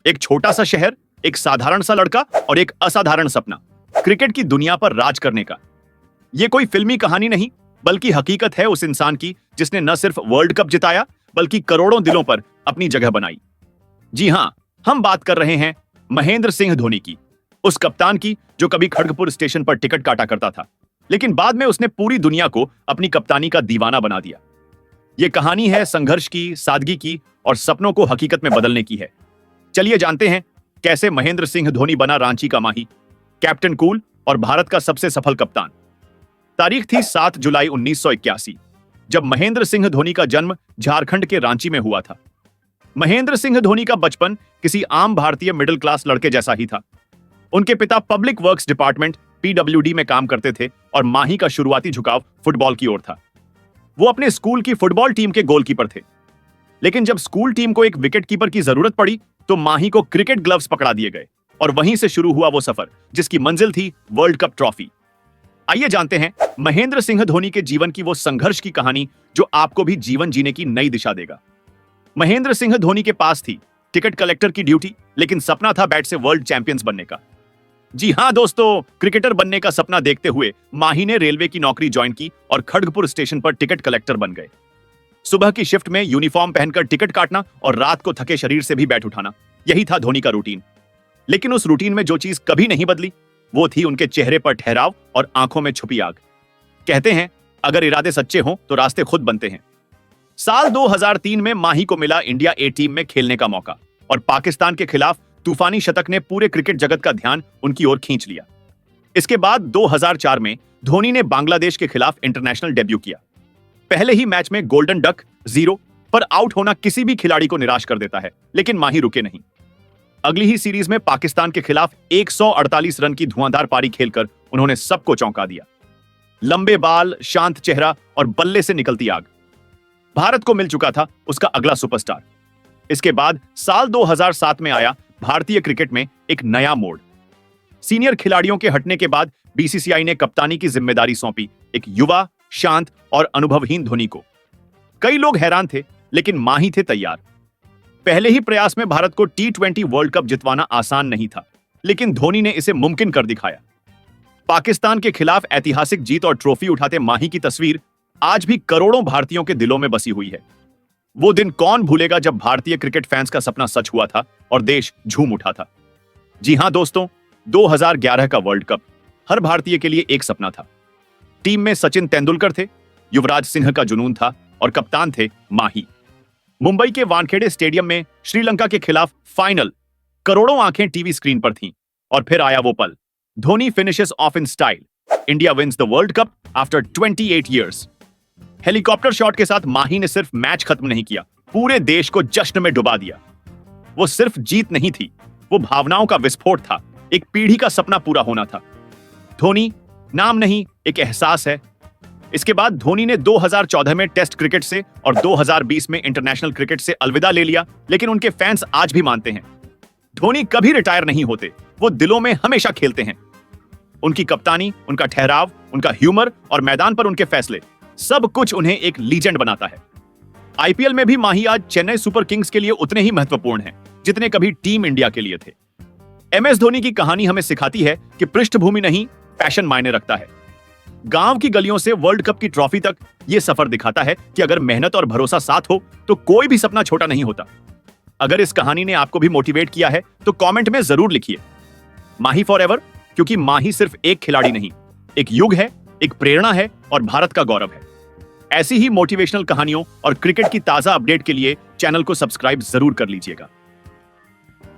एक छोटा सा शहर, एक साधारण सा लड़का और एक असाधारण सपना, क्रिकेट की दुनिया पर राज करने का। यह कोई फिल्मी कहानी नहीं, बल्कि हकीकत है उस इंसान की जिसने न सिर्फ वर्ल्ड कप जिताया, बल्कि करोड़ों दिलों पर अपनी जगह बनाई। जी हां, हम बात कर रहे हैं महेंद्र सिंह धोनी की, उस कप्तान की जो कभी खड़गपुर स्टेशन पर टिकट काटा करता था, लेकिन बाद में उसने पूरी दुनिया को अपनी कप्तानी का दीवाना बना दिया। यह कहानी है संघर्ष की, सादगी की और सपनों को हकीकत में बदलने की है। चलिए जानते हैं कैसे महेंद्र सिंह धोनी बना रांची का माही, कैप्टन कूल और भारत का सबसे सफल कप्तान। तारीख थी 7 जुलाई 1981, जब महेंद्र सिंह धोनी का जन्म झारखंड के रांची में हुआ था। महेंद्र सिंह धोनी का बचपन किसी आम भारतीय मिडिल क्लास लड़के जैसा ही था। उनके पिता पब्लिक वर्क्स डिपार्टमेंट PWD में काम करते थे और माही का शुरुआती झुकाव फुटबॉल की ओर था। वो अपने स्कूल की फुटबॉल टीम के गोलकीपर थे, लेकिन जब स्कूल टीम को एक विकेट कीपर की जरूरत पड़ी तो माही को क्रिकेट ग्लव्स पकड़ा दिए गए और वहीं से शुरू हुआ वो सफर जिसकी मंजिल थी वर्ल्ड कप ट्रॉफी। आइए जानते हैं महेंद्र सिंह धोनी के जीवन की वो संघर्ष की कहानी जो आपको भी जीवन जीने की नई दिशा देगा। महेंद्र सिंह धोनी के पास थी टिकट कलेक्टर की ड्यूटी, लेकिन सपना था बैट से वर्ल्ड चैंपियंस बनने का। जी हां दोस्तों, क्रिकेटर बनने का सपना देखते हुए माही ने रेलवे की नौकरी ज्वाइन की और खड़गपुर स्टेशन पर टिकट कलेक्टर बन गए। सुबह की शिफ्ट में यूनिफॉर्म पहनकर टिकट काटना और रात को थके शरीर से भी बैट उठाना, यही था धोनी का रूटीन। लेकिन उस रूटीन में जो चीज कभी नहीं बदली वो थी उनके चेहरे पर ठहराव और आंखों में छुपी आग। कहते हैं अगर इरादे सच्चे हों तो रास्ते खुद बनते हैं। साल 2003 में माही को मिला इंडिया ए टीम में खेलने का मौका और पाकिस्तान के खिलाफ तूफानी शतक ने पूरे क्रिकेट जगत का ध्यान उनकी ओर खींच लिया। इसके बाद 2004 में धोनी ने बांग्लादेश के खिलाफ इंटरनेशनल डेब्यू किया। पहले ही मैच में गोल्डन डक 0 पर आउट होना किसी भी खिलाड़ी को निराश कर देता है, लेकिन माही रुके नहीं। अगली ही सीरीज में पाकिस्तान के खिलाफ 148 रन की धुआंधार पारी खेलकर उन्होंने सबको चौंका दिया। लंबे बाल, शांत चेहरा और बल्ले से निकलती आग। भारत को मिल चुका था उसका अगला सुपरस्टार। इसके बाद साल 2007 में आया भारतीय क्रिकेट में एक नया मोड़। सीनियर खिलाड़ियों के हटने के बाद BCCI ने कप्तानी की जिम्मेदारी सौंपी एक युवा, शांत और अनुभवहीन धोनी को। कई लोग हैरान थे, लेकिन माही थे तैयार। पहले ही प्रयास में भारत को T20 वर्ल्ड कप जितवाना आसान नहीं था, लेकिन धोनी ने इसे मुमकिन कर दिखाया। पाकिस्तान के खिलाफ ऐतिहासिक जीत और ट्रॉफी उठाते माही की तस्वीर आज भी करोड़ों भारतीयों के दिलों में बसी हुई है। वो दिन कौन भूलेगा जब भारतीय क्रिकेट फैंस का सपना सच हुआ था और देश झूम उठा था। जी हां दोस्तों, 2011 का वर्ल्ड कप हर भारतीय के लिए एक सपना था। टीम में सचिन तेंदुलकर थे, युवराज सिंह का जुनून था और कप्तान थे माही। मुंबई के वानखेड़े स्टेडियम में श्रीलंका के खिलाफ फाइनल, करोड़ों आंखें टीवी स्क्रीन पर थीं और फिर आया वो पल। Dhoni finishes off in style, India wins the world cup after 28 years. Helicopter shot के साथ माही ने सिर्फ मैच खत्म नहीं किया, पूरे देश को जश्न में डुबा दिया। वो सिर्फ जीत नहीं थी, वो भावनाओं का विस्फोट था। एक पीढ़ी का सपना पूरा होना था। धोनी नाम नहीं, एक एहसास है। इसके बाद धोनी ने 2014 में टेस्ट क्रिकेट से और 2020 में इंटरनेशनल क्रिकेट से अलविदा ले लिया, लेकिन उनके फैंस आज भी मानते हैं धोनी कभी रिटायर नहीं होते, वो दिलों में हमेशा खेलते हैं। उनकी कप्तानी, उनका ठहराव, उनका ह्यूमर और मैदान पर उनके फैसले, सब कुछ उन्हें एक लीजेंड बनाता है। IPL में भी माही आज चेन्नई सुपर किंग्स के लिए उतने ही महत्वपूर्ण हैं जितने कभी टीम इंडिया के लिए थे। MS धोनी की कहानी हमें सिखाती है कि पृष्ठभूमि नहीं, पैशन मायने रखता है। गांव की गलियों से वर्ल्ड कप की ट्रॉफी तक यह सफर दिखाता है कि अगर मेहनत और भरोसा साथ हो तो कोई भी सपना छोटा नहीं होता। अगर इस कहानी ने आपको भी मोटिवेट किया है तो कमेंट में जरूर लिखिए माही फॉरएवर, क्योंकि माही सिर्फ एक खिलाड़ी नहीं, एक युग है, एक प्रेरणा है और भारत का गौरव है। ऐसी ही मोटिवेशनल कहानियों और क्रिकेट की ताजा अपडेट के लिए चैनल को सब्सक्राइब जरूर कर लीजिएगा।